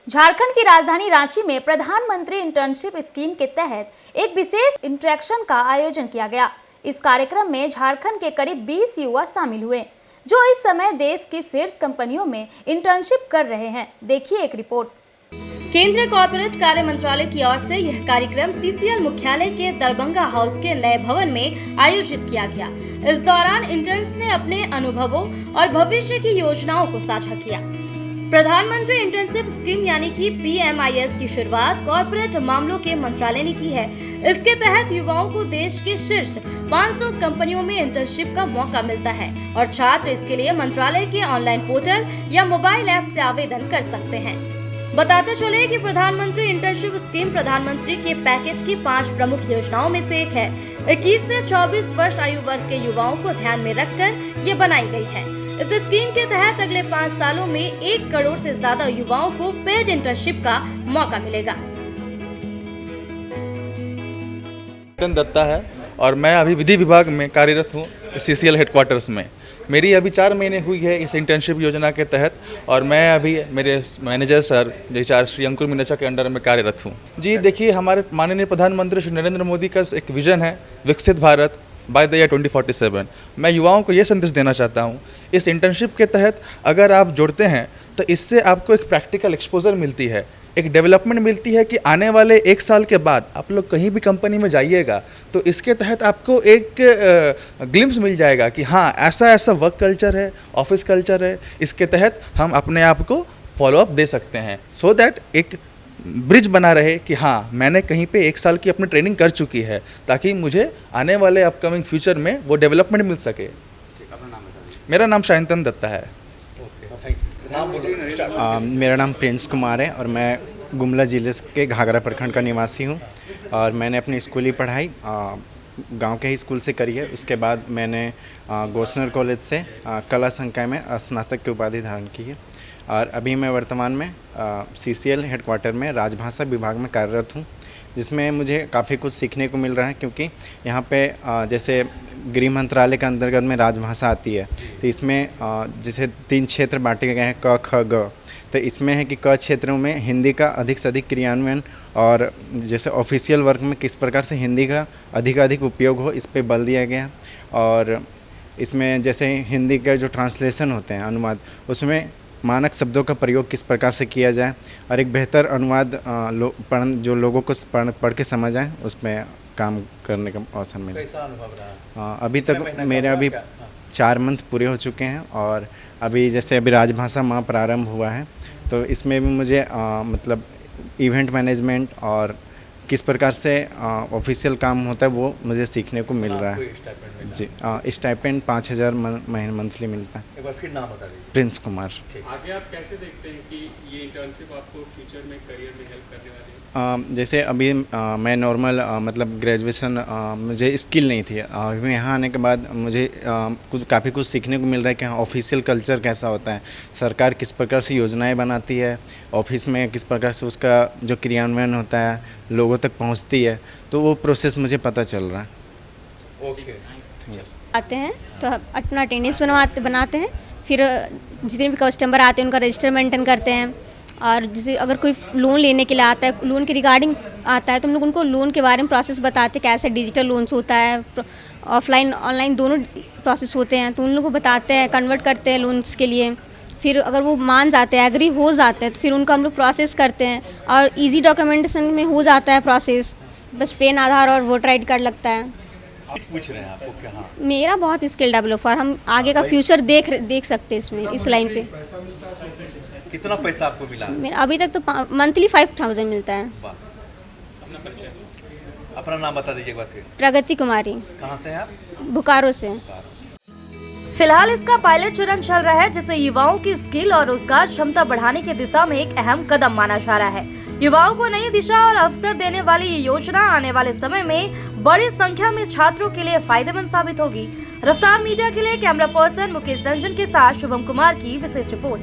झारखंड की राजधानी रांची में प्रधानमंत्री इंटर्नशिप स्कीम के तहत एक विशेष इंटरेक्शन का आयोजन किया गया। इस कार्यक्रम में झारखंड के करीब 20 युवा शामिल हुए, जो इस समय देश की शीर्ष कंपनियों में इंटर्नशिप कर रहे हैं। देखिए एक रिपोर्ट। केंद्रीय कॉर्पोरेट कार्य मंत्रालय की ओर से यह कार्यक्रम सीसीएल मुख्यालय के दरभंगा हाउस के नए भवन में आयोजित किया गया। इस दौरान इंटर्न्स ने अपने अनुभवों और भविष्य की योजनाओं को साझा किया। प्रधानमंत्री इंटर्नशिप स्कीम यानी कि PMIS की शुरुआत कॉर्पोरेट मामलों के मंत्रालय ने की है। इसके तहत युवाओं को देश के शीर्ष 500 कंपनियों में इंटर्नशिप का मौका मिलता है और छात्र इसके लिए मंत्रालय के ऑनलाइन पोर्टल या मोबाइल ऐप से आवेदन कर सकते हैं। बताते चले कि प्रधानमंत्री इंटर्नशिप स्कीम प्रधानमंत्री के पैकेज की 5 प्रमुख योजनाओं में से एक है। 21 से 24 वर्ष आयु वर्ग के युवाओं को ध्यान में रखकर ये बनाई गई है। इस स्कीम के तहत अगले 5 सालों में 1 करोड़ से ज्यादा युवाओं को पेड इंटर्नशिप का मौका मिलेगा। दत्ता है और मैं अभी विधि विभाग में कार्यरत हूँ CCL हेडक्वार्टर्स में। मेरी अभी 4 महीने हुई है इस इंटर्नशिप योजना के तहत और मैं अभी मेरे मैनेजर सर HR श्री अंकुर मीनाचा के अंडर में कार्यरत हूँ। जी देखिए, हमारे माननीय प्रधानमंत्री श्री नरेंद्र मोदी का एक विजन है विकसित भारत बाय द ईयर 2047। मैं युवाओं को ये संदेश देना चाहता हूँ, इस इंटर्नशिप के तहत अगर आप जुड़ते हैं तो इससे आपको एक प्रैक्टिकल एक्सपोजर मिलती है, एक डेवलपमेंट मिलती है कि आने वाले 1 साल के बाद आप लोग कहीं भी कंपनी में जाइएगा तो इसके तहत आपको एक ग्लिम्स मिल जाएगा कि हाँ ऐसा वर्क कल्चर है, ऑफिस कल्चर है। इसके तहत हम अपने आप को फॉलोअप दे सकते हैं सो दैट एक ब्रिज बना रहे कि हाँ मैंने कहीं पे 1 साल की अपनी ट्रेनिंग कर चुकी है, ताकि मुझे आने वाले अपकमिंग फ्यूचर में वो डेवलपमेंट मिल सके। मेरा नाम शायंतन दत्ता है। मेरा नाम प्रिंस कुमार है और मैं गुमला जिले के घाघरा प्रखंड का निवासी हूँ और मैंने अपनी स्कूली पढ़ाई गांव के ही स्कूल से करी है। उसके बाद मैंने गोस्नर कॉलेज से कला संकाय में स्नातक की उपाधि धारण की है और अभी मैं वर्तमान में CCL हेडक्वार्टर में राजभाषा विभाग में कार्यरत हूँ, जिसमें मुझे काफ़ी कुछ सीखने को मिल रहा है। क्योंकि यहाँ पे जैसे गृह मंत्रालय के अंतर्गत में राजभाषा आती है, तो इसमें जैसे 3 क्षेत्र बांटे गए हैं, क ख ग। तो इसमें है कि क क्षेत्रों में हिंदी का अधिक से अधिक क्रियान्वयन और जैसे ऑफिशियल वर्क में किस प्रकार से हिंदी का अधिक उपयोग हो, इस पर बल दिया गया। और इसमें जैसे हिंदी के जो ट्रांसलेशन होते हैं, अनुवाद, उसमें मानक शब्दों का प्रयोग किस प्रकार से किया जाए और एक बेहतर अनुवाद जो लोगों को पढ़ के समझ आए, उसमें काम करने का अवसर मिला। कैसा अनुभव रहा? अभी तक मेरे अभी 4 मंथ पूरे हो चुके हैं और अभी जैसे अभी राजभाषा माह प्रारंभ हुआ है, तो इसमें भी मुझे मतलब इवेंट मैनेजमेंट और किस प्रकार से ऑफिशियल काम होता है वो मुझे सीखने को मिल रहा है। जी, स्टाइपेंड 5000 मंथली मिलता है। एक बार फिर नाम बता दीजिए। प्रिंस कुमार। आगे आप कैसे देखते हैं कि ये इंटर्नशिप आपको फ्यूचर में करियर में हेल्प करने वाली है? जैसे अभी मैं नॉर्मल मतलब ग्रेजुएशन मुझे स्किल नहीं थी। अभी यहाँ आने के बाद मुझे काफ़ी कुछ सीखने को मिल रहा है कि हाँ ऑफिशियल कल्चर कैसा होता है, सरकार किस प्रकार से योजनाएं बनाती है, ऑफिस में किस प्रकार से उसका जो क्रियान्वयन होता है लोगों तक पहुँचती है, तो वो प्रोसेस मुझे पता चल रहा है। ओके। आते हैं तो अपना अटेंडेंस बनाते हैं, फिर जितने भी कस्टमर आते हैं उनका रजिस्टर मेंटेन करते हैं। और जैसे अगर कोई लोन लेने के लिए आता है, लोन के रिगार्डिंग आता है, तो हम लोग उनको लोन के बारे में प्रोसेस बताते हैं, कैसे डिजिटल लोन्स होता है, ऑफलाइन ऑनलाइन दोनों प्रोसेस होते हैं, तो उन लोगों को बताते हैं, कन्वर्ट करते हैं लोन्स के लिए। फिर अगर वो मान जाते हैं, एग्री हो जाते हैं, तो फिर उनका हम लोग प्रोसेस करते हैं और ईजी डॉक्यूमेंटेशन में हो जाता है प्रोसेस। बस पेन, आधार और वोटर ID कार्ड लगता है। पूछ रहे हैं आपको क्या? हाँ। मेरा बहुत स्किल डेवलपर, हम आगे का फ्यूचर देख सकते हैं इसमें, इस लाइन पे। कितना पैसा आपको मिला? मेरा अभी तक तो मंथली 5000 मिलता है। अपना नाम बता दीजिए एक बार फिर। प्रगति कुमारी। कहाँ से हैं आप? बोकारो से। फिलहाल इसका पायलट चरण चल रहा है, जिसे युवाओं की स्किल और रोजगार क्षमता बढ़ाने की दिशा में एक अहम कदम माना जा रहा है। युवाओं को नई दिशा और अवसर देने वाली ये योजना आने वाले समय में बड़ी संख्या में छात्रों के लिए फायदेमंद साबित होगी। रफ्तार मीडिया के लिए कैमरा पर्सन मुकेश रंजन के साथ शुभम कुमार की विशेष रिपोर्ट।